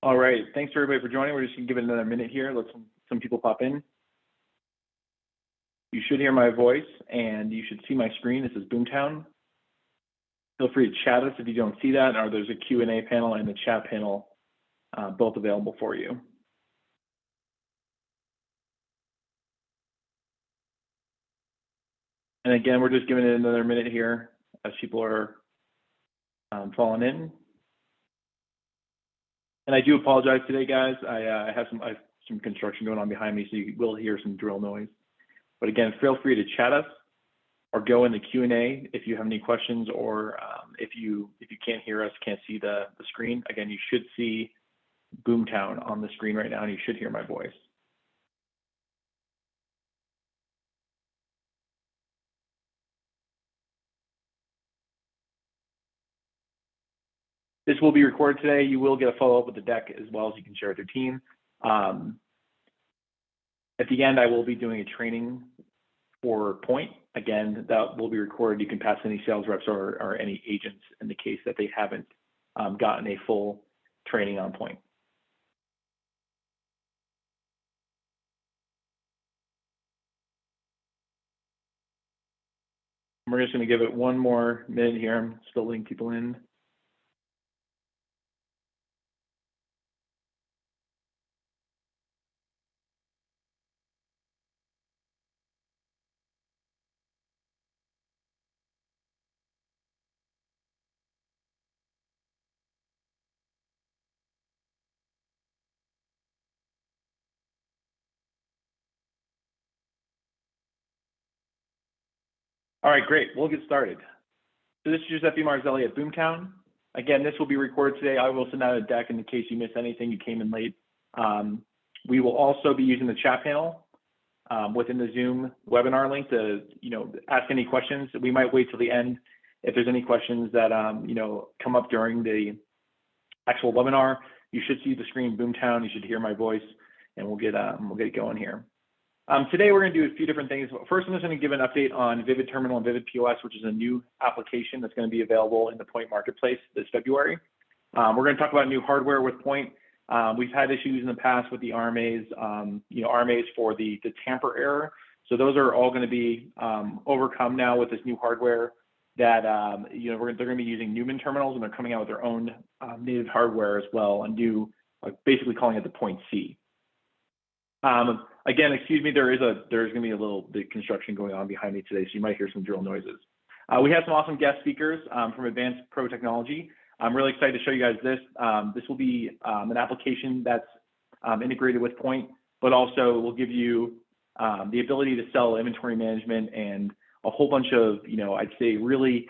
All right, thanks for everybody for joining. We're just gonna give it another minute here. Let some people pop in. You should hear my voice and you should see my screen. This is Boomtown. Feel free to chat us if you don't see that, or there's a Q&A panel and the chat panel, both available for you. And again, we're just giving it another minute here as people are falling in. And I do apologize today, guys. I have some construction going on behind me, so you will hear some drill noise. But again, feel free to chat us or go in the Q&A if you have any questions, or if you can't hear us, can't see the screen. Again, you should see Boomtown on the screen right now, and you should hear my voice. This will be recorded today. You will get a follow-up with the deck as well, as you can share with your team. At the end, I will be doing a training for Poynt. Again, that will be recorded. You can pass any sales reps or any agents in the case that they haven't gotten a full training on Poynt. We're just going to give it one more minute here. I'm still letting people in. All right, great. We'll get started. So this is Giuseppe Marzelli at Boomtown. Again, this will be recorded today. I will send out a deck in case you missed anything, you came in late. We will also be using the chat panel within the Zoom webinar link to ask any questions. We might wait till the end if there's any questions that come up during the actual webinar. You should see the screen Boomtown. You should hear my voice, and we'll get going here. Today we're going to do a few different things. First, I'm just going to give an update on Vivid Terminal and Vivid POS, which is a new application that's going to be available in the Poynt marketplace this February. We're going to talk about new hardware with Poynt. We've had issues in the past with the RMAs, RMAs for the tamper error. So those are all going to be overcome now with this new hardware that they're going to be using Newman terminals, and they're coming out with their own native hardware as well, and basically calling it the Poynt C. Again, excuse me, there's going to be a little bit of construction going on behind me today, so you might hear some drill noises. We have some awesome guest speakers from AdvancedPro Technology. I'm really excited to show you guys this. This will be an application that's integrated with Poynt, but also will give you the ability to sell inventory management and a whole bunch of, I'd say really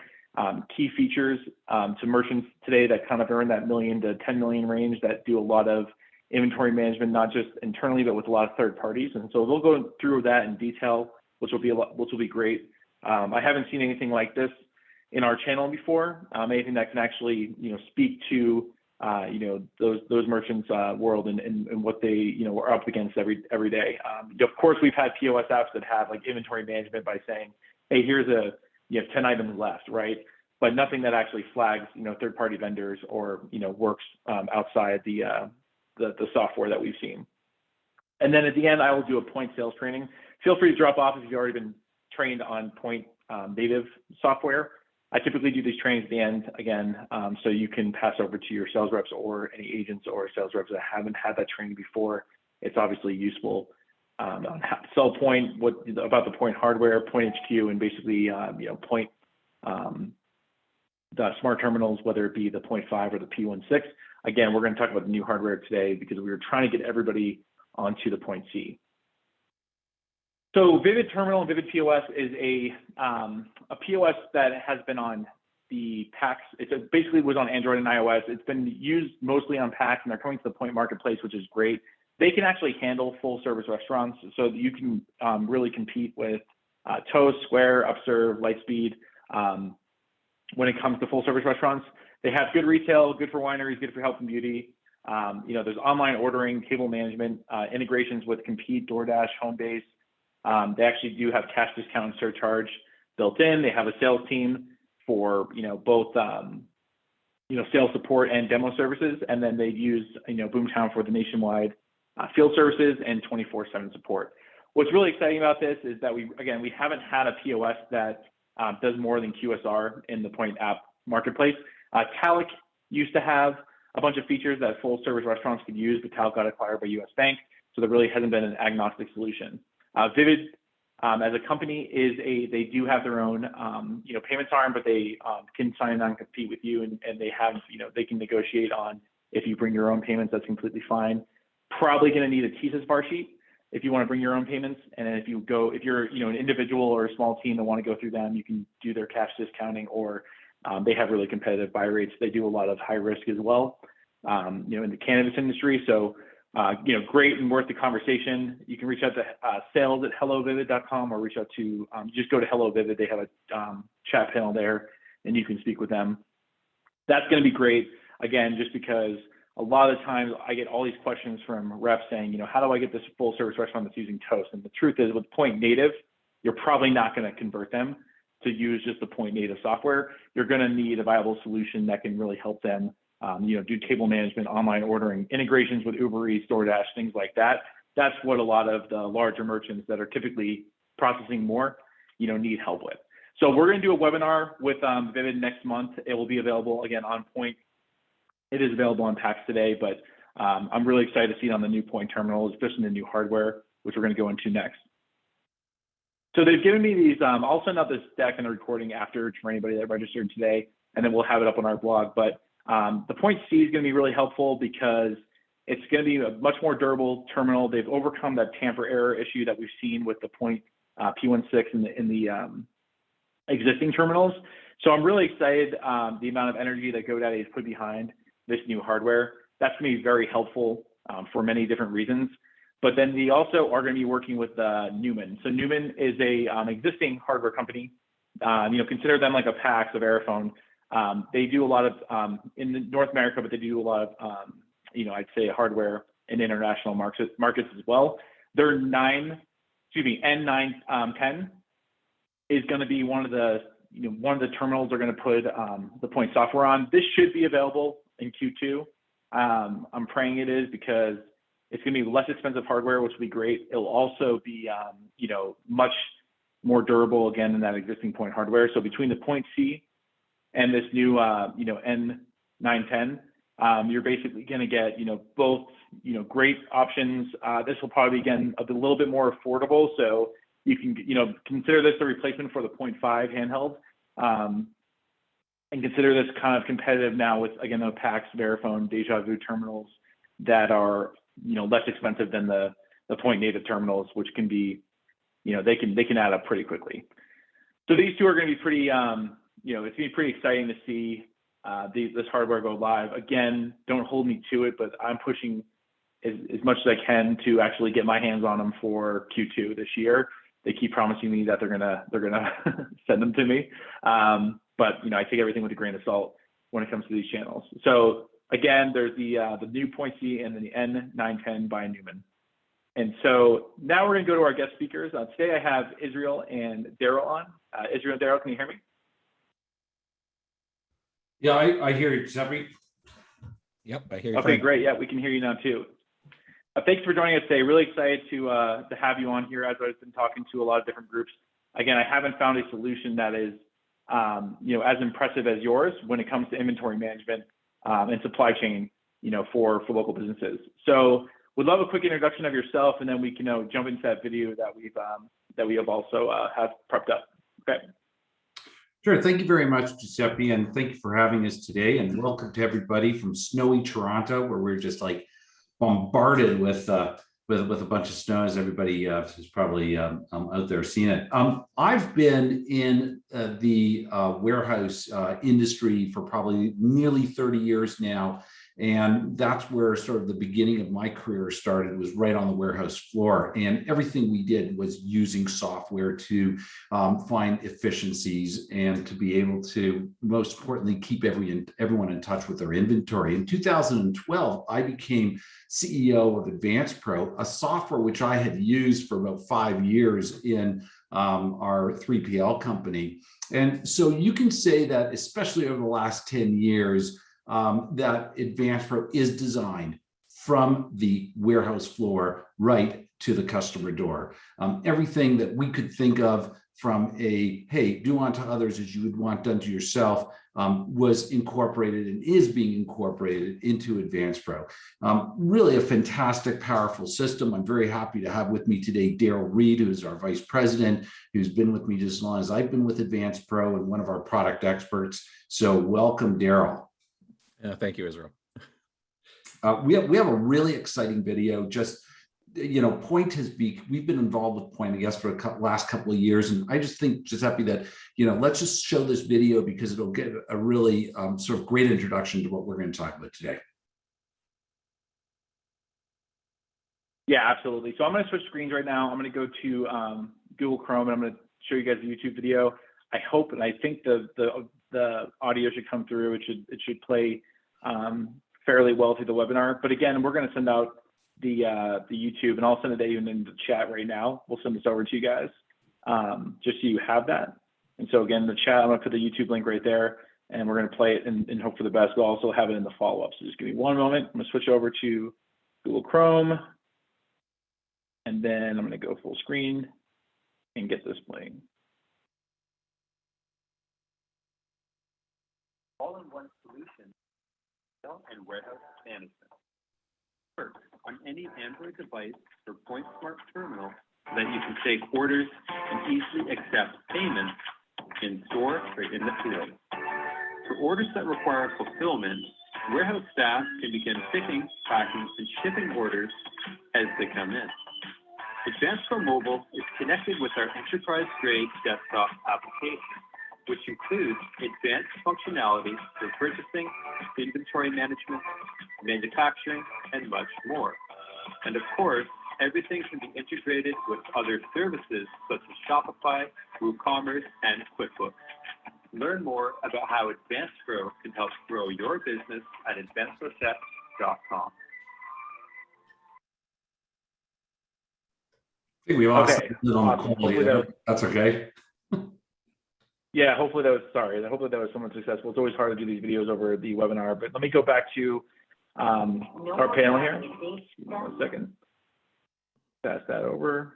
key features to merchants today that kind of are in that $1 million to $10 million range, that do a lot of inventory management, not just internally, but with a lot of third parties. And so we'll go through that in detail, which will be great. I haven't seen anything like this in our channel before. Anything that can actually, speak to, those merchants' world and what they, are up against every day. Of course, we've had POS apps that have like inventory management by saying, hey, you have 10 items left, right? But nothing that actually flags, third-party vendors or, works outside the software that we've seen. And then at the end, I will do a Poynt sales training. Feel free to drop off if you've already been trained on Poynt native software. I typically do these trainings at the end, again, so you can pass over to your sales reps or any agents or sales reps that haven't had that training before. It's obviously useful on how to sell Poynt, about the Poynt hardware, Poynt HQ, and basically, Poynt the smart terminals, whether it be the Poynt 5 or the P16. Again, we're going to talk about the new hardware today because we were trying to get everybody onto the Poynt C. So Vivid Terminal and Vivid POS is a POS that has been on the PAX. It basically was on Android and iOS. It's been used mostly on PAX, and they're coming to the Poynt marketplace, which is great. They can actually handle full service restaurants, so that you can really compete with Toast, Square, Upserve, Lightspeed when it comes to full service restaurants. They have good retail, good for wineries, good for health and beauty. There's online ordering, table management, integrations with Compete, DoorDash, Homebase. They actually do have cash discount and surcharge built in. They have a sales team for both sales support and demo services, and then they'd use, Boomtown for the nationwide field services and 24/7 support. What's really exciting about this is that we haven't had a POS that does more than QSR in the Poynt app marketplace. Talik used to have a bunch of features that full service restaurants could use, but Talik got acquired by US Bank, so there really hasn't been an agnostic solution. Vivid, as a company, they do have their own payments arm, but they can sign on compete with you, and they have they can negotiate on if you bring your own payments. That's completely fine. Probably going to need a TSYS bar sheet if you want to bring your own payments, and then if you're an individual or a small team that want to go through them, you can do their cash discounting, or they have really competitive buy rates. They do a lot of high risk as well, in the cannabis industry. So, great and worth the conversation. You can reach out to sales@hellovivid.com, or reach out to, just go to Hello Vivid. They have a chat panel there, and you can speak with them. That's going to be great. Again, just because a lot of the times I get all these questions from reps saying, how do I get this full service restaurant that's using Toast? And the truth is, with Poynt native, you're probably not going to convert them to use just the Poynt native software. You're going to need a viable solution that can really help them, do table management, online ordering, integrations with Uber Eats, DoorDash, things like that. That's what a lot of the larger merchants that are typically processing more, need help with. So we're going to do a webinar with Vivid next month. It will be available again on Poynt. It is available on PAX today, but I'm really excited to see it on the new Poynt terminal, especially the new hardware, which we're going to go into next. So they've given me these, I'll send out this deck and the recording after for anybody that registered today, and then we'll have it up on our blog. But the Poynt C is going to be really helpful because it's going to be a much more durable terminal. They've overcome that tamper error issue that we've seen with the Poynt P16 in the existing terminals. So I'm really excited the amount of energy that GoDaddy has put behind this new hardware. That's going to be very helpful for many different reasons. But then we also are going to be working with Newman. So Newman is a existing hardware company. Consider them like a PAX of Airphone. They do a lot of in North America, but they do a lot of I'd say hardware in international markets as well. Their N910 is going to be one of the terminals they're going to put the Poynt software on. This should be available in Q2. I'm praying it is, because it's going to be less expensive hardware, which will be great. It'll also be much more durable again than that existing Poynt hardware. So between the Poynt C and this new N910, you're basically going to get both great options. This will probably be, again, a little bit more affordable, so you can consider this a replacement for the Poynt 5 handheld, and consider this kind of competitive now with, again, the PAX, Verifone, Deja Vu terminals that are less expensive than the Poynt native terminals, which can be they can add up pretty quickly. So these two are going to be pretty it's going to be pretty exciting to see this hardware go live. Again, don't hold me to it, but I'm pushing as much as I can to actually get my hands on them for Q2 this year. They keep promising me that they're gonna send them to me, but I take everything with a grain of salt when it comes to these channels. So again, there's the new Poynt C and then the N910 by Newman. And so now we're gonna go to our guest speakers. Today I have Israel and Daryl on. Israel and Daryl, can you hear me? Yeah, I hear you, Giuseppe. Yep, I hear you. Okay, great. Yeah, we can hear you now too. Thanks for joining us today. Really excited to have you on here, as I've been talking to a lot of different groups. Again, I haven't found a solution that is as impressive as yours when it comes to inventory management and supply chain, for local businesses. So we'd love a quick introduction of yourself, and then we can jump into that video that we have also have prepped up. Okay. Sure. Thank you very much, Giuseppe, and thank you for having us today. And welcome to everybody from snowy Toronto, where we're just like bombarded with a bunch of snow, as everybody is probably out there seeing it. I've been in the warehouse industry for probably nearly 30 years now, and that's where sort of the beginning of my career started. It was right on the warehouse floor, and everything we did was using software to find efficiencies and to be able to, most importantly, keep everyone in touch with their inventory. In 2012, I became CEO of AdvancedPro, a software which I had used for about 5 years in our 3PL company. And so you can say that, especially over the last 10 years, that AdvancePro is designed from the warehouse floor right to the customer door. Everything that we could think of from a, hey, do unto others as you would want done to yourself, was incorporated and is being incorporated into AdvancePro. Really a fantastic, powerful system. I'm very happy to have with me today Daryl Reed, who is our vice president, who's been with me just as long as I've been with AdvancePro and one of our product experts. So welcome, Daryl. Thank you, Israel. We have a really exciting video. Just, Poynt we've been involved with Poynt, I guess, for last couple of years. And I just think, Giuseppe, that, let's just show this video because it'll get a really sort of great introduction to what we're going to talk about today. Yeah, absolutely. So I'm going to switch screens right now. I'm going to go to Google Chrome, and I'm going to show you guys the YouTube video. I hope, and I think the audio should come through. It should play fairly well through the webinar. But again, we're going to send out the YouTube, and I'll send it even in the chat right now. We'll send this over to you guys just so you have that. And so again, the chat, I'm going to put the YouTube link right there, and we're going to play it and hope for the best. We'll also have it in the follow-up. So just give me one moment. I'm going to switch over to Google Chrome, and then I'm going to go full screen and get this playing. All-in-one solution, sale and warehouse management. First, on any Android device or Poynt Smart Terminal, that you can take orders and easily accept payments in store or in the field. For orders that require fulfillment, warehouse staff can begin picking, packing, and shipping orders as they come in. AdvancePro Mobile is connected with our enterprise-grade desktop application, which includes advanced functionality for purchasing, inventory management, manufacturing, and much more. And of course, everything can be integrated with other services such as Shopify, WooCommerce, and QuickBooks. Learn more about how AdvancePro can help grow your business at AdvancePro.com. I think we lost Okay. a little on the quality there. That's okay. Yeah, hopefully that was somewhat successful. It's always hard to do these videos over the webinar, but let me go back to our panel here. 1 second. Pass that over.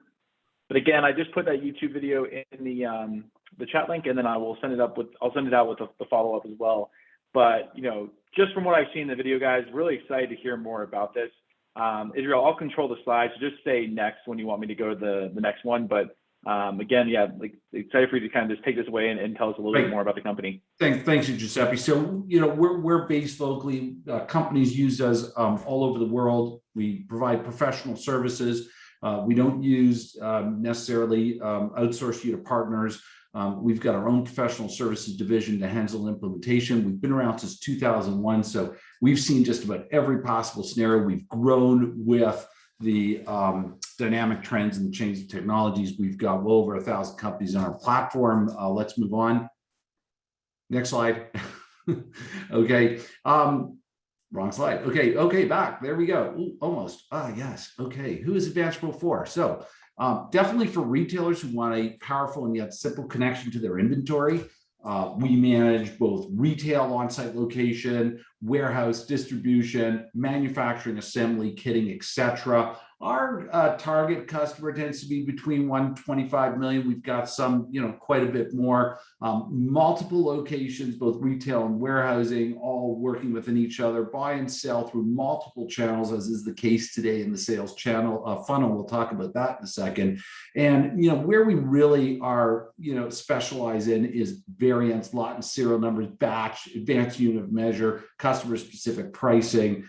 But again, I just put that YouTube video in the chat link, and then I'll send it out with the follow-up as well. But just from what I've seen in the video, guys, really excited to hear more about this. Israel, I'll control the slides. So just say next when you want me to go to the next one. But again, yeah, excited for you to kind of just take this away and tell us a little bit more about the company. Thanks, Giuseppe. So, we're based locally. Companies use us all over the world. We provide professional services. We don't use necessarily outsource you to partners. We've got our own professional services division to handle implementation. We've been around since 2001, so we've seen just about every possible scenario. We've grown with the dynamic trends and the changing technologies. We've got well over 1,000 companies on our platform. Let's move on. Next slide. Okay. Wrong slide. Okay, back. There we go. Ooh, almost. Yes. Okay. Who is AdvancePro for? So definitely for retailers who want a powerful and yet simple connection to their inventory. We manage both retail on-site location, warehouse distribution, manufacturing, assembly, kitting, etc. Our target customer tends to be between 125 million. We've got some, quite a bit more. Multiple locations, both retail and warehousing, all working within each other, buy and sell through multiple channels, as is the case today in the sales channel funnel. We'll talk about that in a second. And where we really are, specialize in is variants, lot and serial numbers, batch, advanced unit of measure, customer-specific pricing.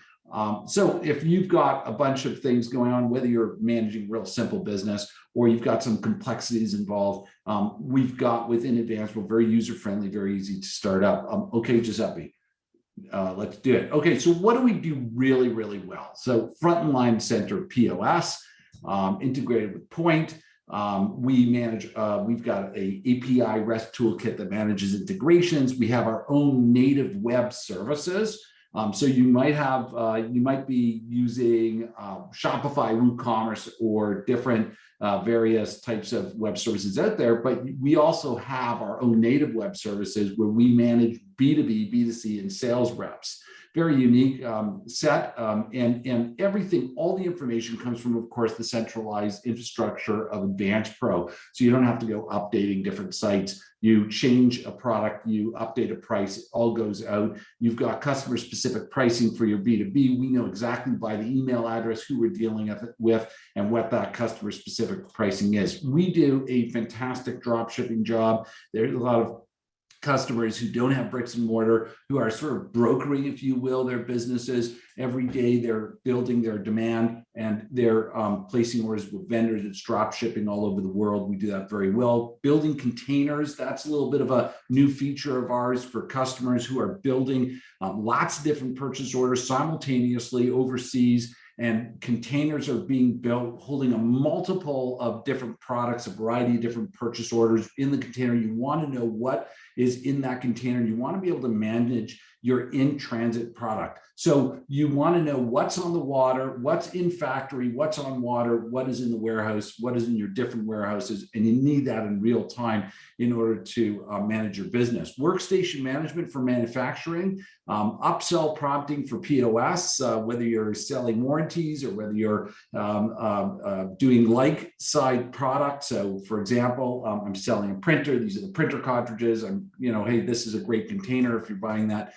So if you've got a bunch of things going on, whether you're managing real simple business or you've got some complexities involved, we've got within AdvancePro very user-friendly, very easy to start up. Okay, Giuseppe, let's do it. Okay, so what do we do really, really well? So front and line center POS, integrated with Poynt. We manage, we've got a API REST toolkit that manages integrations. We have our own native web services. So you might be using Shopify, WooCommerce, or different various types of web services out there, but we also have our own native web services where we manage B2B, B2C, and sales reps. Very unique set, and everything, all the information comes from, of course, the centralized infrastructure of AdvancedPro. So you don't have to go updating different sites. You change a product, you update a price, it all goes out. You've got customer specific pricing for your B2B. We know exactly by the email address who we're dealing with and what that customer specific pricing is. We do a fantastic drop shipping job. There's a lot of customers who don't have bricks and mortar, who are sort of brokering, if you will, their businesses. Every day they're building their demand and they're placing orders with vendors. It's drop shipping all over the world. We do that very well. Building containers, that's a little bit of a new feature of ours for customers who are building lots of different purchase orders simultaneously overseas. And containers are being built holding a multiple of different products, a variety of different purchase orders in the container. You want to know what is in that container. You want to be able to manage your in-transit product. So you want to know what's on the water, what's in factory, what's on water, what is in the warehouse, what is in your different warehouses, and you need that in real time in order to manage your business. Workstation management for manufacturing, upsell prompting for POS, whether you're selling warranties or whether you're doing like side products. So for example, I'm selling a printer. These are the printer cartridges. Hey, this is a great container if you're buying that,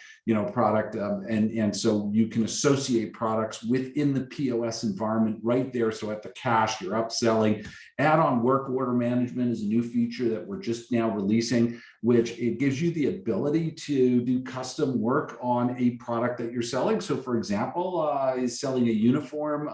product. And so you can associate products within the POS environment right there. So at the cash, you're upselling. Add-on work order management is a new feature that we're just now releasing, which it gives you the ability to do custom work on a product that you're selling. So for example, is selling a uniform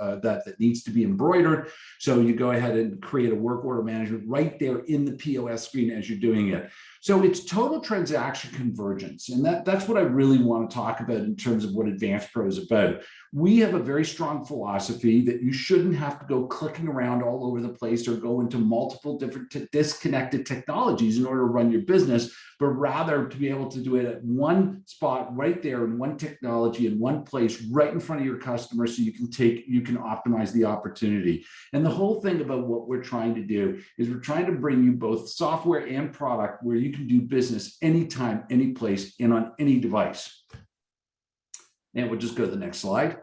that needs to be embroidered. So you go ahead and create a work order management right there in the POS screen as you're doing it. So it's total transaction convergence. And that's what I really want to talk about in terms of what AdvancedPro is about. We have a very strong philosophy that you shouldn't have to go clicking around all over the place or go into multiple different disconnected technologies in order to run your business, but rather to be able to do it at one spot right there in one technology in one place right in front of your customer, so you can optimize the opportunity. And the whole thing about what we're trying to do is we're trying to bring you both software and product where you can do business anytime, any place, and on any device. And we'll just go to the next slide.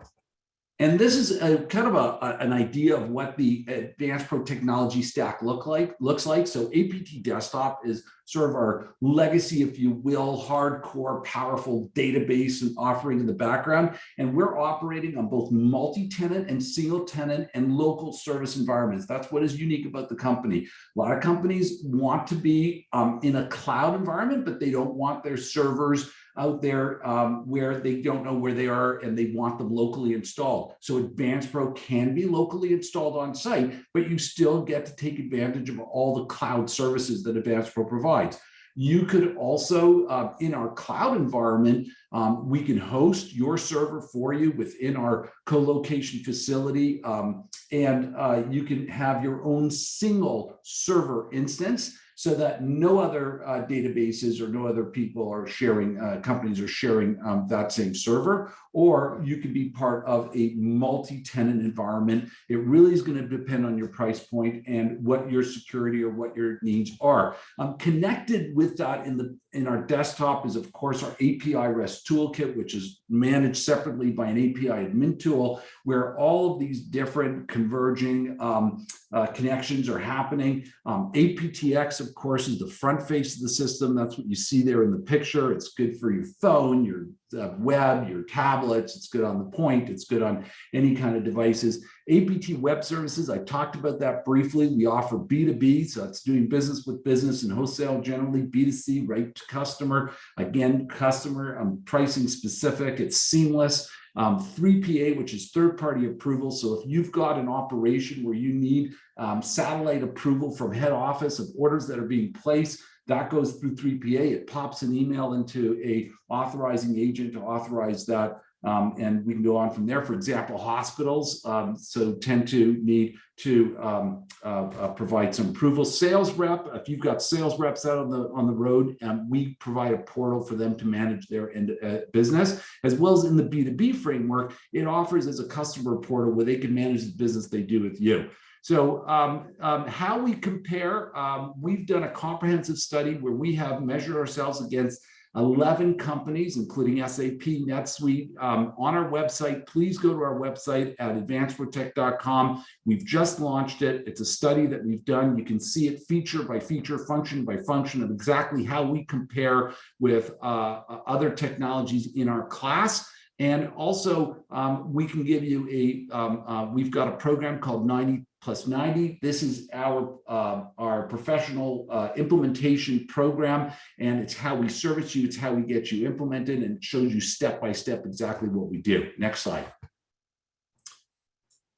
And this is a kind of an idea of what the AdvancedPro technology stack looks like. So APT Desktop is sort of our legacy, if you will, hardcore, powerful database and offering in the background. And we're operating on both multi-tenant and single-tenant and local service environments. That's what is unique about the company. A lot of companies want to be in a cloud environment, but they don't want their servers out there where they don't know where they are and they want them locally installed. So AdvancedPro can be locally installed on site, but you still get to take advantage of all the cloud services that AdvancedPro provides. You could also, in our cloud environment, we can host your server for you within our co-location facility, and you can have your own single server instance, so that no other databases or no other people are sharing, companies are sharing that same server, or you can be part of a multi-tenant environment. It really is going to depend on your price point and what your security or what your needs are. Connected with that in our desktop is, of course, our API REST toolkit, which is managed separately by an API admin tool, where all of these different converging connections are happening. APTX, of course, is the front face of the system. That's what you see there in the picture. It's good for your phone, your web, your tablets. It's good on the Poynt. It's good on any kind of devices. APT Web Services, I talked about that briefly. We offer B2B, so it's doing business with business and wholesale generally. B2C, right to customer. Again, customer pricing specific. It's seamless. 3PA, which is third-party approval. So if you've got an operation where you need satellite approval from head office of orders that are being placed, that goes through 3PA. It pops an email into a authorizing agent to authorize that And we can go on from there. For example, hospitals tend to need to provide some approval. Sales rep, if you've got sales reps out on the road, we provide a portal for them to manage their business, as well as in the B2B framework, it offers as a customer portal where they can manage the business they do with you. So how we compare, we've done a comprehensive study where we have measured ourselves against 11 companies, including SAP, NetSuite, on our website. Please go to our website at advancedprotect.com. We've just launched it. It's a study that we've done. You can see it feature by feature, function by function of exactly how we compare with other technologies in our class. And also, we can give you we've got a program called 90+90. This is our professional implementation program, and it's how we service you, it's how we get you implemented, and it shows you step by step exactly what we do. Next slide.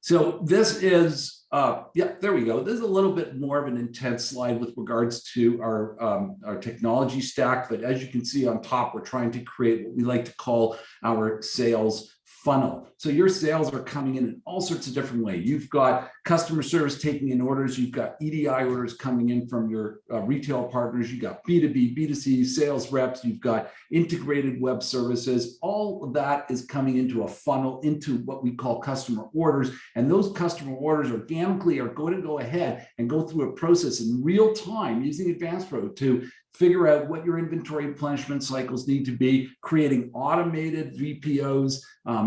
So this is, yeah, there we go. This is a little bit more of an intense slide with regards to our technology stack, but as you can see on top, we're trying to create what we like to call our sales funnel. So your sales are coming in all sorts of different ways. You've got customer service taking in orders. You've got EDI orders coming in from your retail partners. You've got B2B, B2C, sales reps. You've got integrated web services. All of that is coming into a funnel into what we call customer orders. And those customer orders organically are going to go ahead and go through a process in real time using AdvancedPro to figure out what your inventory replenishment cycles need to be, creating automated VPOs,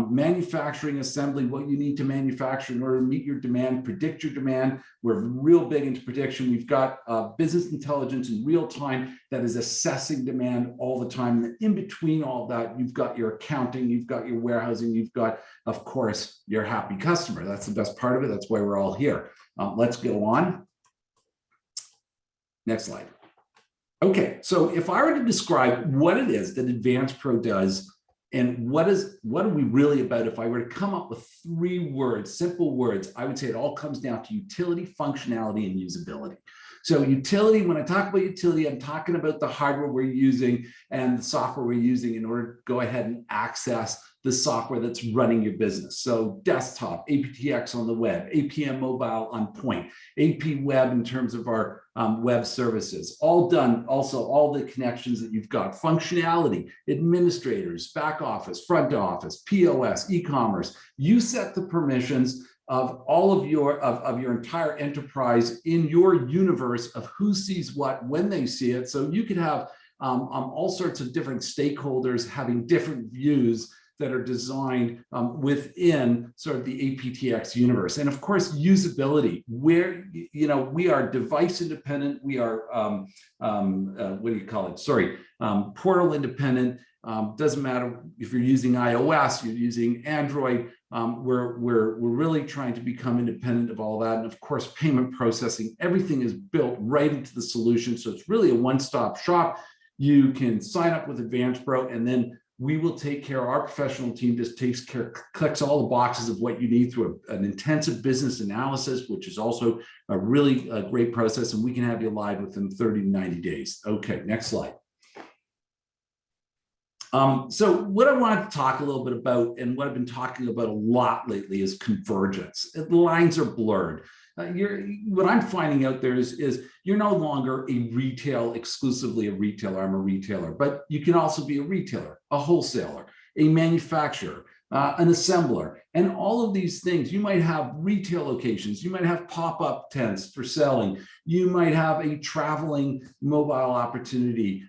manufacturing assembly, what you need to manufacture in order to meet your demand, predict your demand. We're real big into prediction. We've got business intelligence in real time that is assessing demand all the time. And in between all that, you've got your accounting, you've got your warehousing, you've got, of course, your happy customer. That's the best part of it. That's why we're all here. Let's go on. Next slide. Okay, so if I were to describe what it is that AdvancedPro does and what are we really about, if I were to come up with 3 words, simple words, I would say it all comes down to utility, functionality, and usability. So utility, when I talk about utility, I'm talking about the hardware we're using and the software we're using in order to go ahead and access the software that's running your business. So desktop, aptX on the web, APM mobile on Poynt, AP web in terms of our web services, all done. Also, all the connections that you've got, functionality, administrators, back office, front office, POS, e-commerce. You set the permissions of all of your entire enterprise in your universe of who sees what when they see it. So you could have all sorts of different stakeholders having different views that are designed within sort of the APTX universe. And of course, usability, where, you know, we are device independent, we are, what do you call it? Sorry, portal independent. Doesn't matter if you're using iOS, you're using Android. We're really trying to become independent of all that. And of course, payment processing, everything is built right into the solution. So it's really a one-stop shop. You can sign up with AdvancedPro, and then we will take care, our professional team just clicks all the boxes of what you need through an intensive business analysis, which is also a really great process, and we can have you live within 30 to 90 days. Okay, next slide. So what I wanted to talk a little bit about, and what I've been talking about a lot lately, is convergence. The lines are blurred. What I'm finding out there is you're no longer exclusively a retailer. I'm a retailer, but you can also be a retailer, a wholesaler, a manufacturer, an assembler, and all of these things. You might have retail locations, you might have pop-up tents for selling, you might have a traveling mobile opportunity,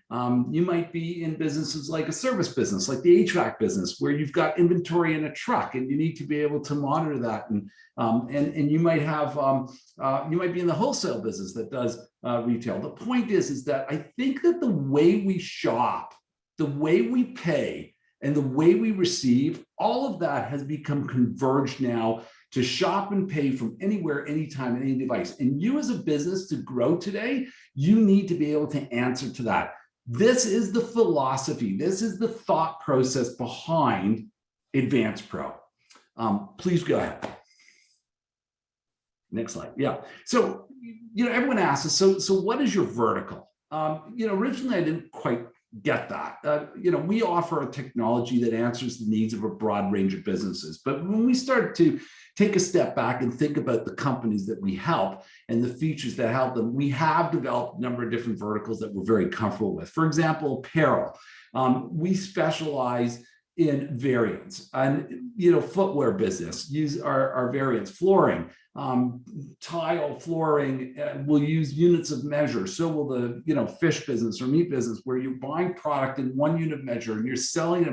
you might be in businesses like a service business, like the HVAC business, where you've got inventory in a truck and you need to be able to monitor that. And you might have, you might be in the wholesale business that does retail. The point is that I think that the way we shop, the way we pay, and the way we receive, all of that has become converged now to shop and pay from anywhere, anytime, any device. And you as a business to grow today, you need to be able to answer to that. This is the philosophy. This is the thought process behind AdvancedPro. Please go ahead. Next slide. Yeah. So, you know, everyone asks us, so what is your vertical? You know, originally I didn't quite get that. We offer a technology that answers the needs of a broad range of businesses. But when we start to take a step back and think about the companies that we help and the features that help them, we have developed a number of different verticals that we're very comfortable with. For example, apparel. We specialize in variants, and footwear business use our variants. Flooring, tile flooring will use units of measure. So will the fish business or meat business, where you're buying product in one unit of measure and you're selling it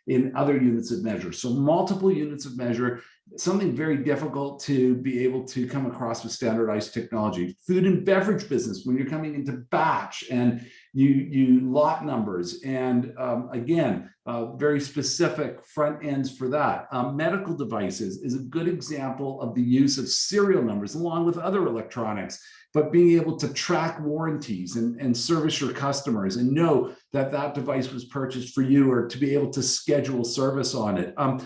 in other units of measure. So multiple units of measure, something very difficult to be able to come across with standardized technology. Food and beverage business, when you're coming into batch and you lot numbers, and again, very specific front ends for that. Medical devices is a good example of the use of serial numbers along with other electronics, but being able to track warranties and service your customers and know that that device was purchased for you, or to be able to schedule service on it. Of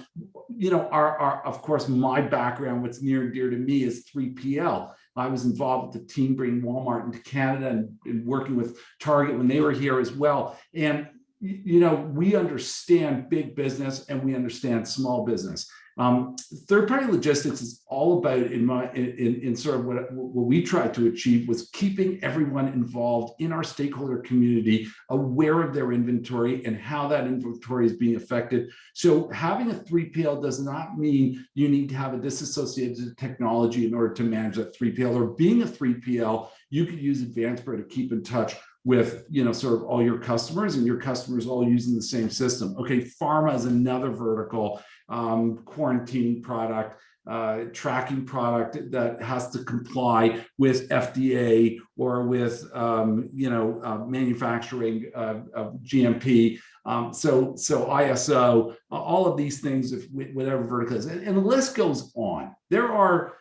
course, my background, what's near and dear to me, is 3PL. I was involved with the team bringing Walmart into Canada and working with Target when they were here as well. And we understand big business and we understand small business. Third-party logistics is all about, in sort of what we tried to achieve, was keeping everyone involved in our stakeholder community aware of their inventory and how that inventory is being affected. So having a 3PL does not mean you need to have a disassociated technology in order to manage that 3PL. Or being a 3PL, you could use AdvancedPro to keep in touch with sort of all your customers, and your customers all using the same system. Okay, pharma is another vertical. Quarantine product, tracking product that has to comply with FDA or with manufacturing GMP. So ISO, all of these things, if whatever vertical is, and the list goes on. There are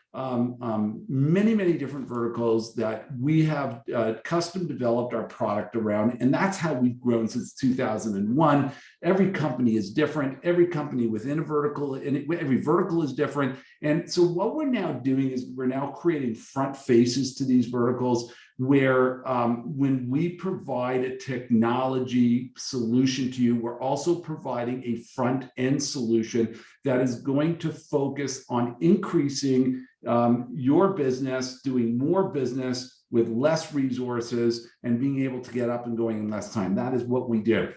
many different verticals that we have custom developed our product around, and that's how we've grown since 2001. Every company is different. Every company within a vertical, and every vertical is different. And so what we're now doing is we're now creating front faces to these verticals, where when we provide a technology solution to you, we're also providing a front-end solution that is going to focus on increasing your business, doing more business with less resources, and being able to get up and going in less time. That is what we do.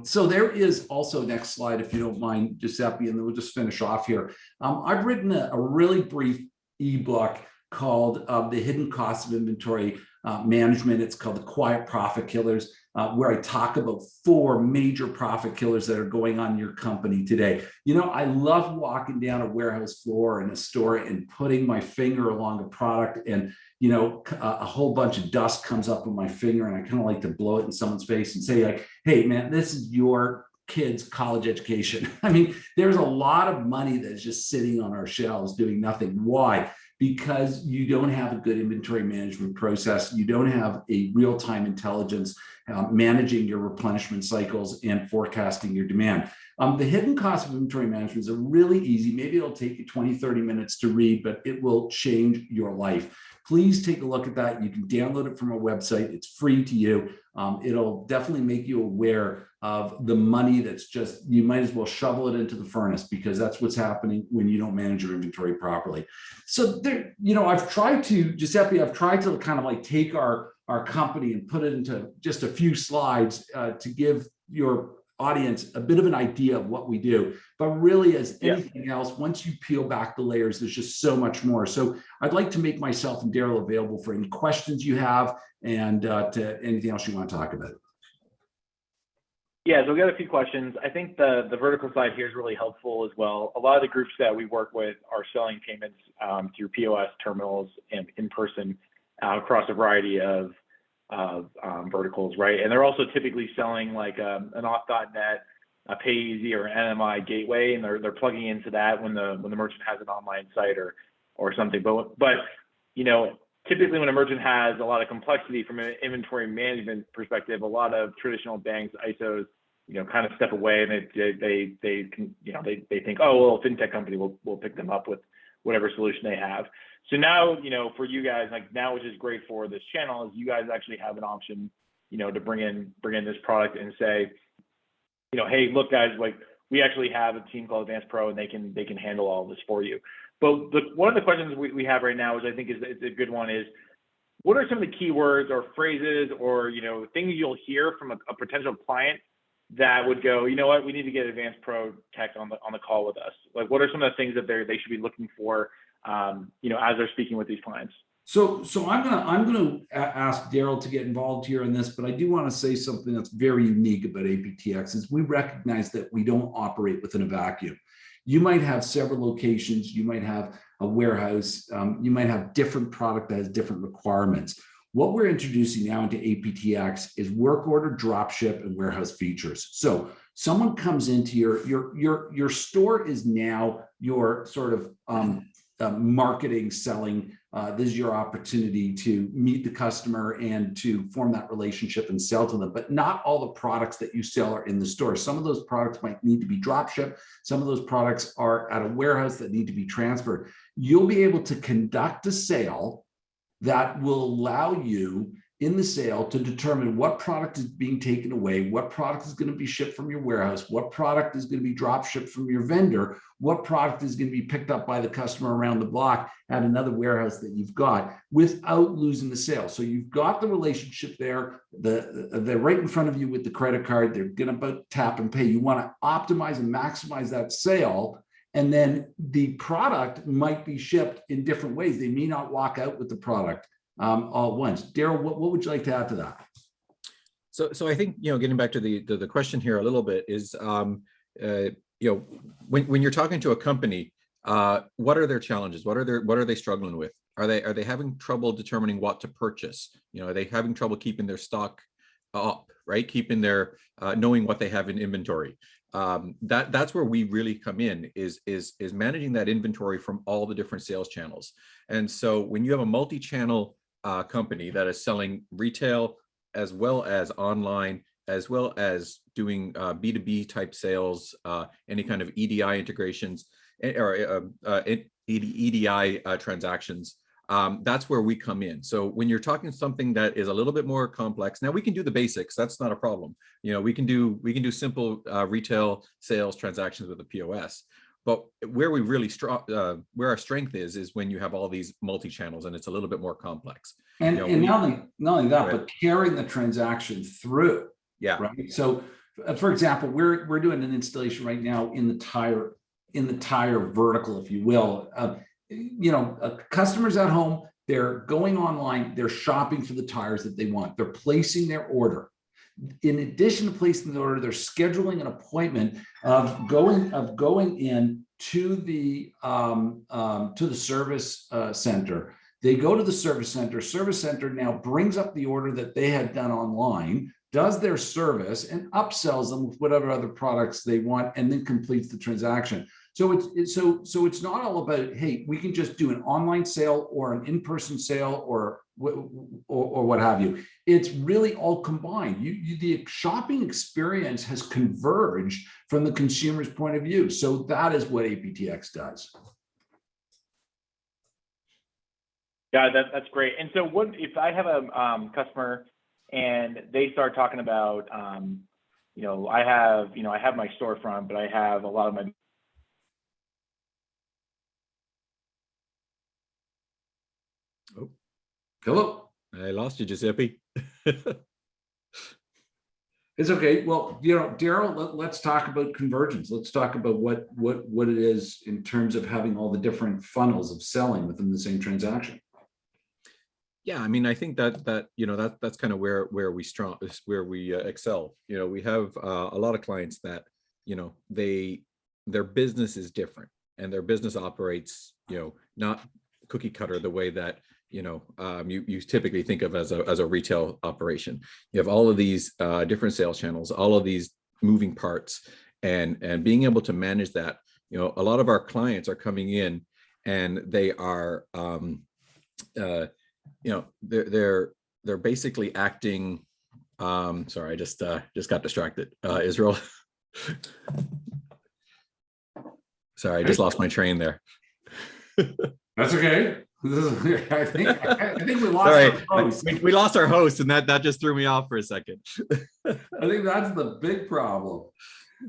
So there is also, next slide, if you don't mind, Giuseppe, and then we'll just finish off here. I've written a really brief ebook called The Hidden Costs of Inventory Management. It's called The Quiet Profit Killers, where I talk about 4 major profit killers that are going on in your company today. I love walking down a warehouse floor in a store and putting my finger along a product, and a whole bunch of dust comes up on my finger, and I kind of like to blow it in someone's face and say, like, hey man, this is your kids' college education. I mean, there's a lot of money that's just sitting on our shelves doing nothing. Why? Because you don't have a good inventory management process. You don't have a real-time intelligence managing your replenishment cycles and forecasting your demand. The hidden cost of inventory management is a really easy, maybe it'll take you 20, 30 minutes to read, but it will change your life. Please take a look at that. You can download it from our website. It's free to you. It'll definitely make you aware of the money that's just, you might as well shovel it into the furnace, because that's what's happening when you don't manage your inventory properly. So there, I've tried to, Giuseppe, kind of like take our company and put it into just a few slides to give your audience a bit of an idea of what we do. But really, as anything else, once you peel back the layers, there's just so much more. So I'd like to make myself and Daryl available for any questions you have, and to anything else you want to talk about. Yeah, so we got a few questions. I think the vertical side here is really helpful as well. A lot of the groups that we work with are selling payments through POS terminals and in person across a variety of verticals, right? And they're also typically selling like an auth.net, a PayEasy, or an NMI gateway, and they're plugging into that when the merchant has an online site or something. But typically when a merchant has a lot of complexity from an inventory management perspective, a lot of traditional banks, ISOs, kind of step away, and they think, oh, well, a fintech company will pick them up with whatever solution they have. So now, for you guys, like now, which is great for this channel, is you guys actually have an option to bring in this product and say, hey, look, guys, like we actually have a team called AdvancedPro, and they can handle all of this for you. But one of the questions we have right now, which I think is a good one, is what are some of the keywords or phrases or things you'll hear from a potential client that would go, you know what, we need to get AdvancedPro tech on the call with us? Like, what are some of the things that they should be looking for, as they're speaking with these clients? So I'm gonna ask Daryl to get involved here in this, but I do want to say something that's very unique about APTX is we recognize that we don't operate within a vacuum. You might have several locations, you might have a warehouse, you might have different product that has different requirements. What we're introducing now into APTX is work order, drop ship, and warehouse features. So someone comes into your store is now your sort of marketing, selling. This is your opportunity to meet the customer and to form that relationship and sell to them. But not all the products that you sell are in the store. Some of those products might need to be drop shipped. Some of those products are at a warehouse that need to be transferred. You'll be able to conduct a sale that will allow you in the sale to determine what product is being taken away, what product is going to be shipped from your warehouse, what product is going to be drop shipped from your vendor, what product is going to be picked up by the customer around the block at another warehouse that you've got without losing the sale. So you've got the relationship there. They're right in front of you with the credit card. They're going to tap and pay. You want to optimize and maximize that sale. And then the product might be shipped in different ways. They may not walk out with the product all at once. Daryl, what would you like to add to that? So I think, getting back to the question here a little bit is, when you're talking to a company, what are their challenges? What are they struggling with? Are they having trouble determining what to purchase? Are they having trouble keeping their stock up, right? Keeping their knowing what they have in inventory. That's where we really come in is managing that inventory from all the different sales channels. And so when you have a multi-channel company that is selling retail as well as online, as well as doing B2B type sales, any kind of EDI integrations or EDI transactions, that's where we come in. So when you're talking something that is a little bit more complex, now we can do the basics. That's not a problem. We can do simple retail sales transactions with a POS. But where we really where our strength is when you have all these multi-channels and it's a little bit more complex. And not only that, but carrying the transaction through. Yeah. Right. So, for example, we're doing an installation right now in the tire vertical, if you will. Customers at home, they're going online, they're shopping for the tires that they want. They're placing their order. In addition to placing the order, they're scheduling an appointment of going in to the service center. They go to the service center. Service center now brings up the order that they had done online, does their service, and upsells them with whatever other products they want, and then completes the transaction. So it's not all about, hey, we can just do an online sale or an in-person sale or what have you. It's really all combined. The shopping experience has converged from the consumer's point of view. So that is what APTX does. Yeah, that's great. And so what if I have a customer and they start talking about, I have my storefront, but I have a lot of my Hello. I lost you, Giuseppe. It's okay. Well, Daryl, let's talk about convergence. Let's talk about what it is in terms of having all the different funnels of selling within the same transaction. Yeah, I mean, I think that's kind of where we excel. We have a lot of clients that their business is different and their business operates not cookie cutter the way that you typically think of as a retail operation. You have all of these different sales channels, all of these moving parts, and being able to manage that. A lot of our clients are coming in and they are they're basically acting. Sorry, I just got distracted. Israel. Sorry, I just lost my train there. That's okay. I think we lost Sorry, our host. we lost our host, and that just threw me off for a second. I think that's the big problem.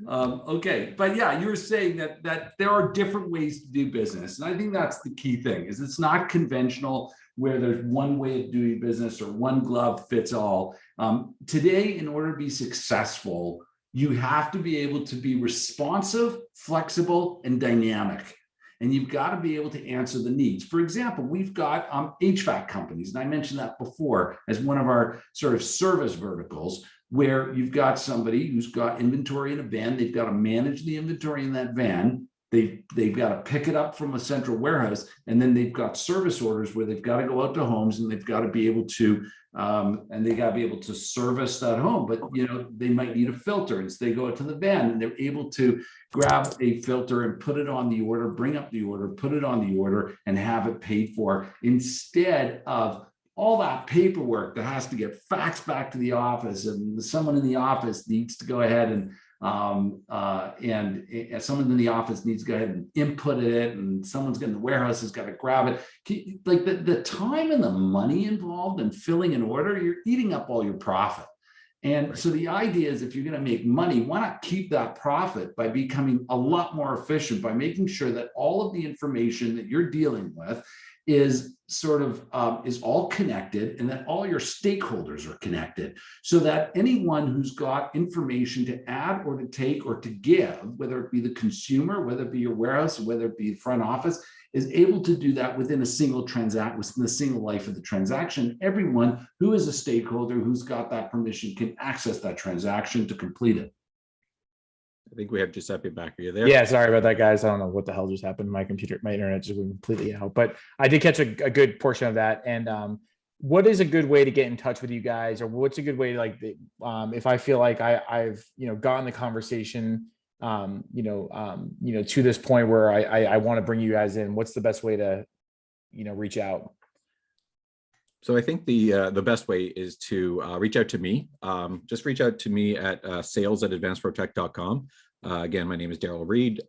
Okay, but yeah, you were saying that there are different ways to do business, and I think that's the key thing. Is it's not conventional where there's one way of doing business or one glove fits all. Today, in order to be successful, you have to be able to be responsive, flexible, and dynamic. And you've got to be able to answer the needs. For example, we've got HVAC companies, and I mentioned that before as one of our sort of service verticals, where you've got somebody who's got inventory in a van. They've got to manage the inventory in that van. They've got to pick it up from a central warehouse, and then they've got service orders where they've got to go out to homes and they've got to be able to service that home. But they might need a filter, and so they go out to the van and they're able to grab a filter and put it on the order, bring up the order, put it on the order, and have it paid for, instead of all that paperwork that has to get faxed back to the office, and someone in the office needs to go ahead and someone in the office needs to go ahead and input it, and someone's in the warehouse has got to grab it. Like the time and the money involved in filling an order, you're eating up all your profit. And so the idea is, if you're going to make money, why not keep that profit by becoming a lot more efficient, by making sure that all of the information that you're dealing with is is all connected, and that all your stakeholders are connected, so that anyone who's got information to add or to take or to give, whether it be the consumer, whether it be your warehouse, or whether it be the front office, is able to do that within a single within the single life of the transaction. Everyone who is a stakeholder who's got that permission can access that transaction to complete it. I think we have Giuseppe back. Are you there? Yeah, sorry about that, guys. I don't know what the hell just happened. My internet just went completely out. But I did catch a good portion of that. And what is a good way to get in touch with you guys, or what's a good way to if I feel like I've gotten the conversation to this point where I want to bring you guys in, what's the best way to reach out? So I think the best way is to reach out to me. Just reach out to me at sales@advancedprotech.com. Again, my name is Daryl Reed.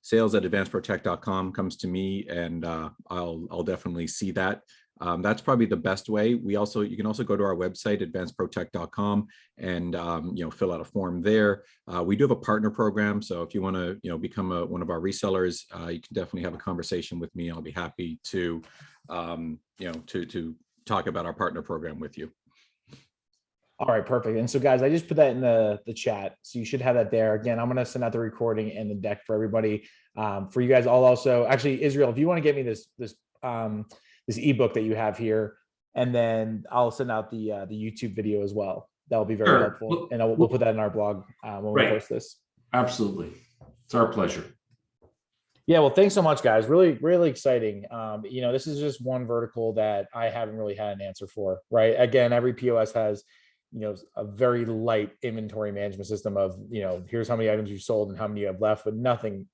Sales@advancedprotech.com comes to me, and I'll definitely see that. That's probably the best way. You can also go to our website, AdvancedProTech.com, and fill out a form there. We do have a partner program, so if you want to become one of our resellers, you can definitely have a conversation with me. I'll be happy to to talk about our partner program with you. All right, perfect. And so, guys, I just put that in the chat, so you should have that there. Again, I'm going to send out the recording and the deck for everybody. For you guys, I'll also actually, Israel, if you want to get me this ebook that you have here, and then I'll send out the YouTube video as well. That'll be very helpful, and we'll put that in our blog when we post this. Absolutely, it's our pleasure. Yeah, well, thanks so much, guys. Really, really exciting. This is just one vertical that I haven't really had an answer for, right? Again, every POS has, a very light inventory management system of, here's how many items you sold and how many you have left, but nothing,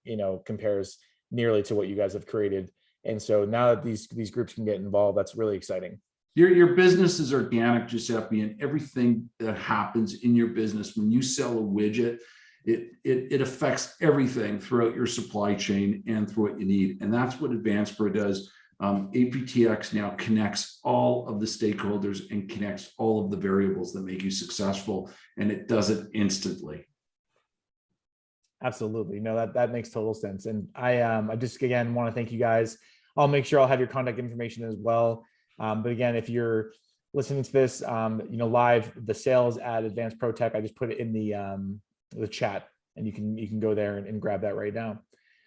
compares nearly to what you guys have created. And so now that these groups can get involved, that's really exciting. Your business is organic, Giuseppe, and everything that happens in your business when you sell a widget, it affects everything throughout your supply chain and through what you need. And that's what AdvancedPro does. APTX now connects all of the stakeholders and connects all of the variables that make you successful, and it does it instantly. Absolutely. No, that makes total sense. And I just, again, want to thank you guys. I'll make sure I'll have your contact information as well. But again, if you're listening to this, live, the sales at AdvancedPro Tech, I just put it in the chat, and you can go there and grab that right now.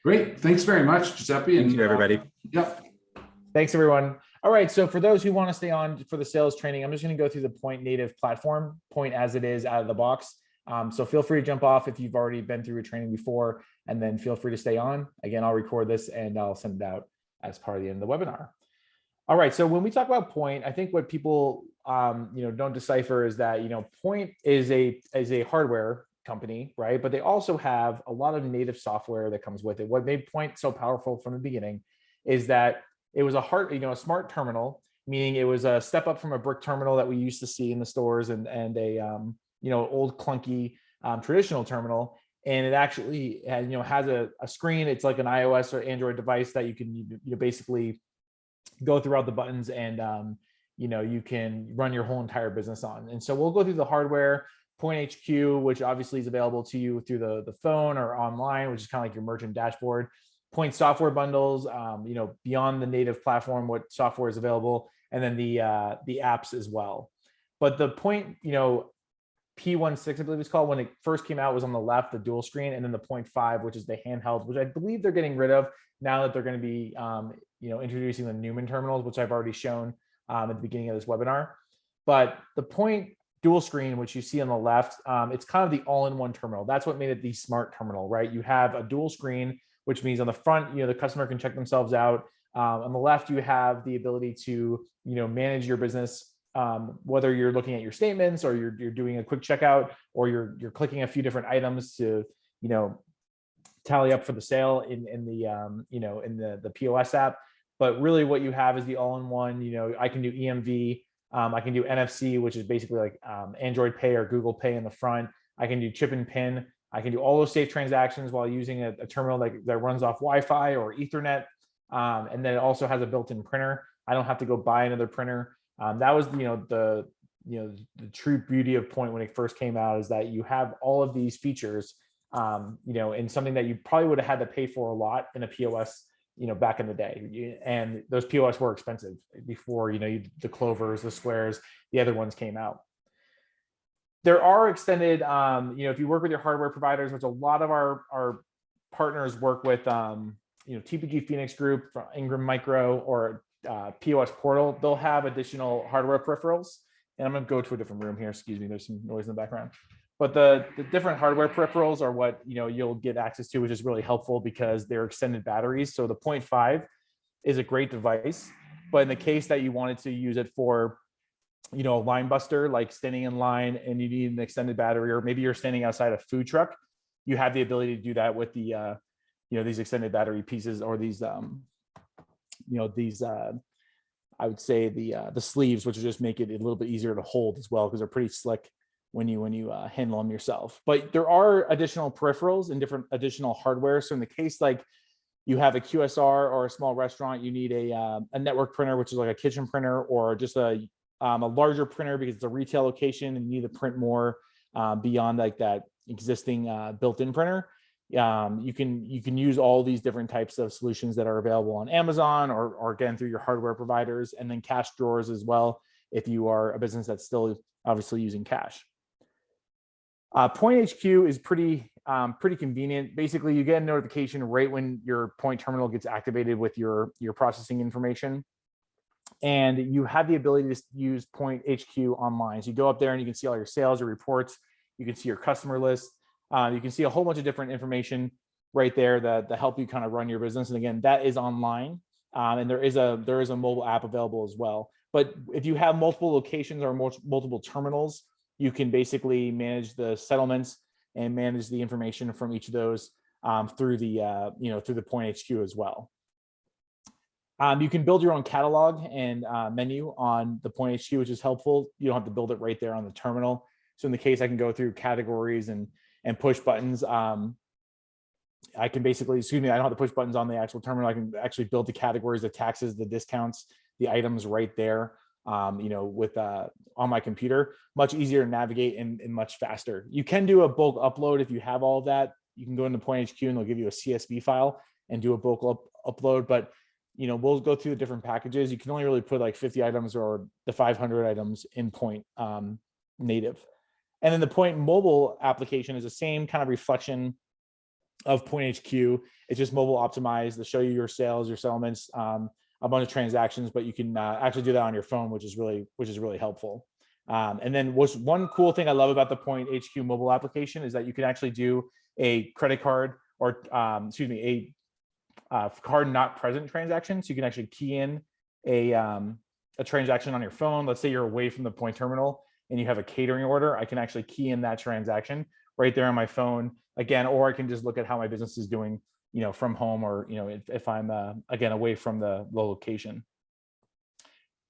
Great. Thanks very much, Giuseppe. Thank you, everybody. Yep. Thanks, everyone. All right. So for those who want to stay on for the sales training, I'm just going to go through the Poynt native platform, Poynt as it is out of the box. So feel free to jump off if you've already been through a training before, and then feel free to stay on. Again, I'll record this and I'll send it out as part of the end of the webinar. All right. So when we talk about Poynt, I think what people don't decipher is that Poynt is a hardware company, right? But they also have a lot of native software that comes with it. What made Poynt so powerful from the beginning is that it was a smart terminal, meaning it was a step up from a brick terminal that we used to see in the stores and a old clunky traditional terminal. and it actually has, has a screen. It's like an iOS or Android device that you can basically go throughout the buttons, and you can run your whole entire business on. And so we'll go through the hardware. Poynt HQ, which obviously is available to you through the phone or online, which is kind of like your merchant dashboard. Poynt software bundles, beyond the native platform, what software is available, and then the apps as well. But the Poynt, P16, I believe it's called, when it first came out, was on the left, the dual screen, and then the Poynt 5, which is the handheld, which I believe they're getting rid of now that they're going to be, introducing the Newman terminals, which I've already shown at the beginning of this webinar. But the Poynt dual screen, which you see on the left, it's kind of the all-in-one terminal. That's what made it the smart terminal, right? You have a dual screen, which means on the front, the customer can check themselves out. On the left, you have the ability to, manage your business, whether you're looking at your statements or you're doing a quick checkout, or you're clicking a few different items to, tally up for the sale in the POS app. But really what you have is the all-in-one. I can do EMV. I can do NFC, which is basically like Android Pay or Google Pay in the front. I can do chip and pin. I can do all those safe transactions while using a terminal that runs off Wi-Fi or Ethernet. And then it also has a built-in printer. I don't have to go buy another printer. That was the true beauty of Poynt when it first came out, is that you have all of these features, in something that you probably would have had to pay for a lot in a POS, back in the day. And those POS were expensive before, the Clovers, the Squares, the other ones came out. There are extended, if you work with your hardware providers, which a lot of our partners work with, TPG Phoenix Group, Ingram Micro, or POS Portal, they'll have additional hardware peripherals. And I'm going to go to a different room here. Excuse me, there's some noise in the background. But the different hardware peripherals are what you'll get access to, which is really helpful because they're extended batteries. So the Poynt 5 is a great device, but in the case that you wanted to use it for, a line buster, like standing in line and you need an extended battery, or maybe you're standing outside a food truck, you have the ability to do that with the these extended battery pieces, or these I would say the sleeves, which will just make it a little bit easier to hold as well, because they're pretty slick when you handle them yourself. But there are additional peripherals and different additional hardware. So in the case like you have a QSR or a small restaurant, you need a network printer, which is like a kitchen printer, or just a larger printer because it's a retail location and you need to print more beyond like that existing built-in printer. You can use all these different types of solutions that are available on Amazon, or again through your hardware providers, and then cash drawers as well if you are a business that's still obviously using cash. Poynt HQ is pretty convenient. Basically, you get a notification right when your Poynt terminal gets activated with your processing information, and you have the ability to use Poynt HQ online. So you go up there and you can see all your sales, your reports. You can see your customer list. You can see a whole bunch of different information right there that help you kind of run your business. And again, that is online, and there is a mobile app available as well. But if you have multiple locations or multiple terminals, you can basically manage the settlements and manage the information from each of those through the Poynt HQ as well. You can build your own catalog and menu on the Poynt HQ, which is helpful. You don't have to build it right there on the terminal. So in the case, I can go through categories and push buttons. I can basically, I don't have to push buttons on the actual terminal. I can actually build the categories, the taxes, the discounts, the items right there. With on my computer, much easier to navigate and much faster. You can do a bulk upload if you have all of that. You can go into Poynt HQ and they'll give you a CSV file and do a bulk upload. But we'll go through the different packages. You can only really put like 50 items or the 500 items in Poynt native. And then the Poynt mobile application is the same kind of reflection of Poynt HQ. It's just mobile optimized to show you your sales, your settlements, a bunch of transactions, but you can actually do that on your phone, which is really helpful. And then one cool thing I love about the Poynt HQ mobile application is that you can actually do a credit card or a card not present transaction. So you can actually key in a transaction on your phone. Let's say you're away from the Poynt terminal and you have a catering order. I can actually key in that transaction right there on my phone again, or I can just look at how my business is doing, from home, or, if I'm, again, away from the location.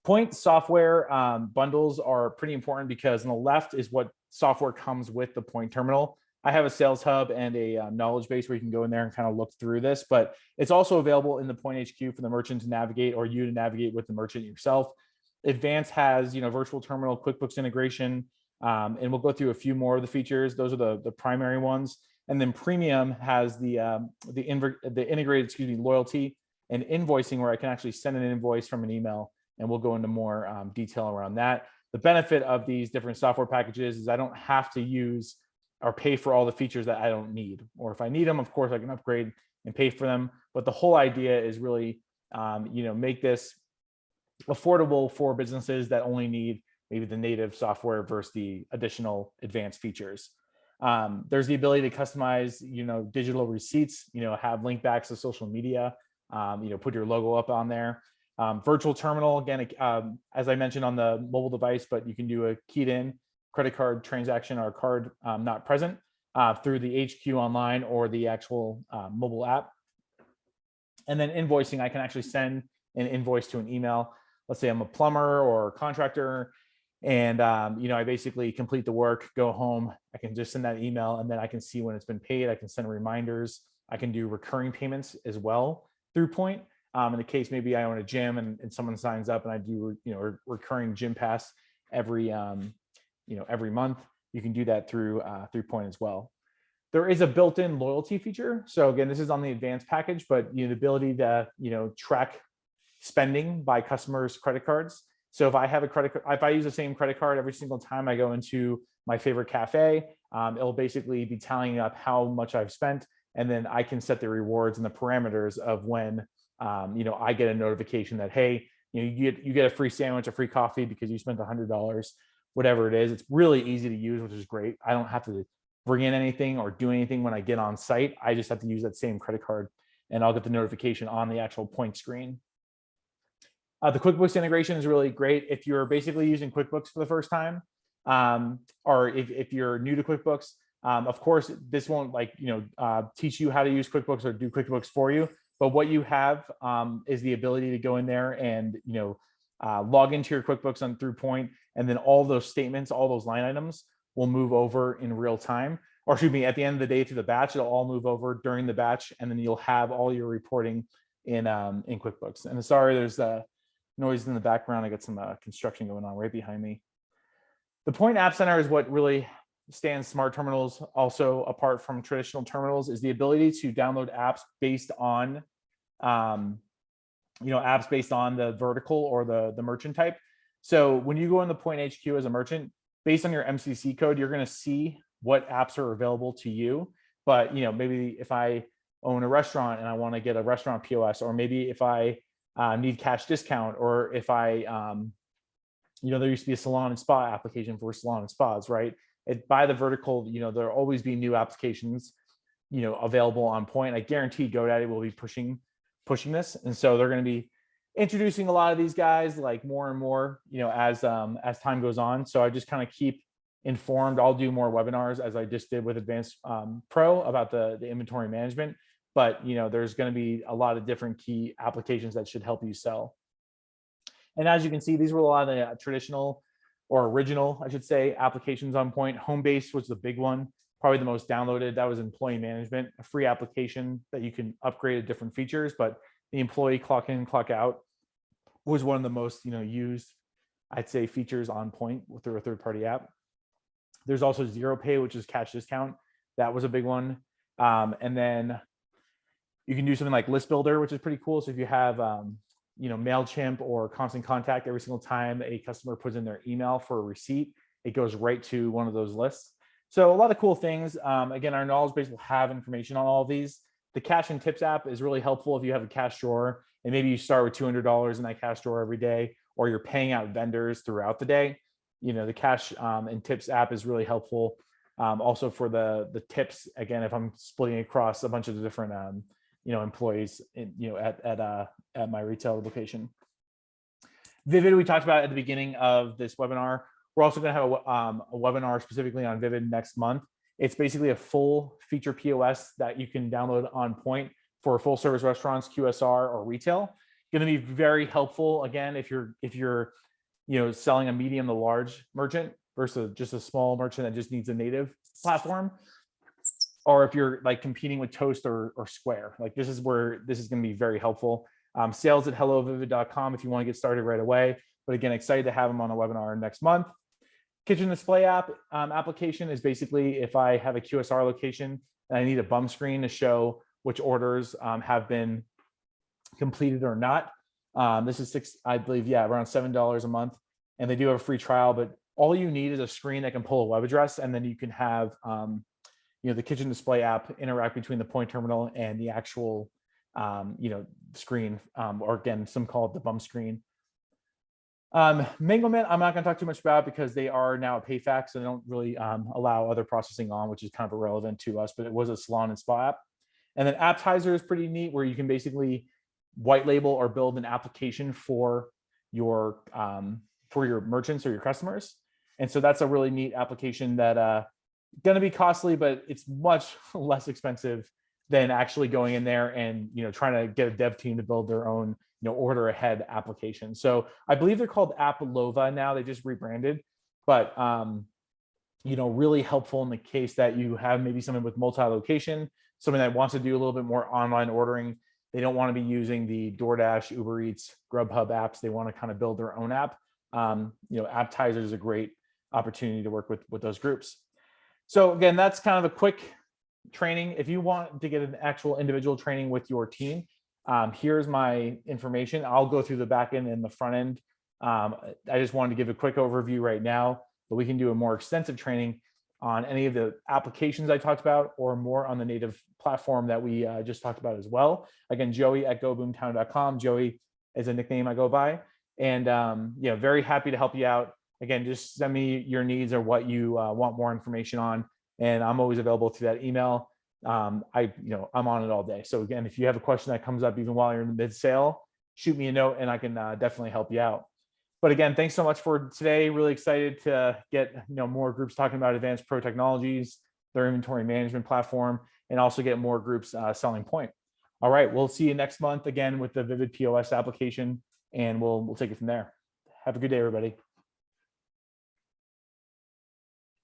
Poynt software bundles are pretty important because on the left is what software comes with the Poynt terminal. I have a sales hub and a knowledge base where you can go in there and kind of look through this, but it's also available in the Poynt HQ for the merchant to navigate, or you to navigate with the merchant yourself. Advanced has, virtual terminal, QuickBooks integration, and we'll go through a few more of the features. Those are the primary ones. And then Premium has the integrated, loyalty and invoicing, where I can actually send an invoice from an email, and we'll go into more detail around that. The benefit of these different software packages is I don't have to use or pay for all the features that I don't need. Or if I need them, of course, I can upgrade and pay for them. But the whole idea is really, make this affordable for businesses that only need maybe the native software versus the additional advanced features. There's the ability to customize, digital receipts, have link backs to social media, put your logo up on there. Virtual terminal, again, as I mentioned, on the mobile device, but you can do a keyed in credit card transaction or card not present through the HQ online or the actual mobile app. And then invoicing, I can actually send an invoice to an email. Let's say I'm a plumber or a contractor, and I basically complete the work, go home, I can just send that email, and then I can see when it's been paid. I can send reminders. I can do recurring payments as well through Poynt. In the case maybe I own a gym and someone signs up and I do recurring gym pass every month, you can do that through Poynt as well. There is a built-in loyalty feature. So again, this is on the advanced package, but the ability to track spending by customers' credit cards. So if I have if I use the same credit card every single time I go into my favorite cafe, it'll basically be tallying up how much I've spent, and then I can set the rewards and the parameters of when I get a notification that, hey, you get a free sandwich, a free coffee because you spent $100, whatever it is. It's really easy to use, which is great. I don't have to bring in anything or do anything when I get on site. I just have to use that same credit card, and I'll get the notification on the actual Poynt screen. The QuickBooks integration is really great if you're basically using QuickBooks for the first time, or if you're new to QuickBooks. Of course, this won't teach you how to use QuickBooks or do QuickBooks for you. But what you have is the ability to go in there and log into your QuickBooks through Poynt, and then all those statements, all those line items will move over in real time. Or excuse me, at the end of the day through the batch, it'll all move over during the batch, and then you'll have all your reporting in QuickBooks. And sorry, there's noise in the background. I got some construction going on right behind me. The Poynt App Center is what really stands smart terminals also apart from traditional terminals, is the ability to download apps based on apps based on the vertical or the merchant type. So when you go in the Poynt HQ as a merchant, based on your MCC code, you're going to see what apps are available to you. But maybe if I own a restaurant and I want to get a restaurant POS, or maybe if I need cash discount, or if I there used to be a salon and spa application for salon and spas, right? By the vertical, there'll always be new applications, available on Poynt. I guarantee GoDaddy will be pushing this, and so they're going to be introducing a lot of these guys more and more, as time goes on. So I just kind of keep informed. I'll do more webinars, as I just did with AdvancedPro, about the inventory management. But there's going to be a lot of different key applications that should help you sell. And as you can see, these were a lot of the traditional, or original, I should say, applications on Poynt. Homebase was the big one, probably the most downloaded. That was employee management, a free application that you can upgrade to different features. But the employee clock in, clock out was one of the most used, I'd say, features on Poynt through a third-party app. There's also Zero Pay, which is cash discount. That was a big one. And then you can do something like List Builder, which is pretty cool. So if you have MailChimp or Constant Contact, every single time a customer puts in their email for a receipt, it goes right to one of those lists. So a lot of cool things. Again, our knowledge base will have information on all of these. The Cash and Tips app is really helpful if you have a cash drawer, and maybe you start with $200 in that cash drawer every day, or you're paying out vendors throughout the day. The Cash and Tips app is really helpful. Also for the tips, again, if I'm splitting across a bunch of different employees at my retail location. Vivid, we talked about at the beginning of this webinar. We're also going to have a webinar specifically on Vivid next month. It's basically a full feature POS that you can download on Poynt for full service restaurants, QSR, or retail. Going to be very helpful, again, if you're selling a medium to large merchant versus just a small merchant that just needs a native platform. or if you're like competing with Toast or Square, like this is where this is going to be very helpful. Sales at hellovivid.com if you want to get started right away. But again, excited to have them on a webinar next month. Kitchen display app application is basically if I have a QSR location and I need a bump screen to show which orders have been completed or not. This is I believe, yeah, around $7 a month. And they do have a free trial, but all you need is a screen that can pull a web address, and then you can have the kitchen display app interact between the Poynt terminal and the actual screen, or again, some call it the bump screen. Manglement, I'm not going to talk too much about because they are now a PayFac, so they don't really allow other processing on, which is kind of irrelevant to us, but it was a salon and spa app. And then Apptizer is pretty neat, where you can basically white label or build an application for your merchants or your customers. And so that's a really neat application that going to be costly, but it's much less expensive than actually going in there and trying to get a dev team to build their own order ahead application. So I believe they're called Applova now. They just rebranded, but really helpful in the case that you have maybe someone with multi-location, someone that wants to do a little bit more online ordering. They don't want to be using the DoorDash, Uber Eats, Grubhub apps. They want to kind of build their own app. Apptizer is a great opportunity to work with those groups. So again, that's kind of a quick training. If you want to get an actual individual training with your team, here's my information. I'll go through the back end and the front end. I just wanted to give a quick overview right now, but we can do a more extensive training on any of the applications I talked about, or more on the native platform that we just talked about as well. Again, Joey at goboomtown.com. Joey is a nickname I go by. And very happy to help you out. Again, just send me your needs or what you want more information on, and I'm always available through that email. I'm on it all day. So again, if you have a question that comes up even while you're in the mid-sale, shoot me a note and I can definitely help you out. But again, thanks so much for today. Really excited to get more groups talking about AdvancedPro technologies, their inventory management platform, and also get more groups selling Poynt. All right, we'll see you next month again with the Vivid POS application, and we'll take it from there. Have a good day, everybody.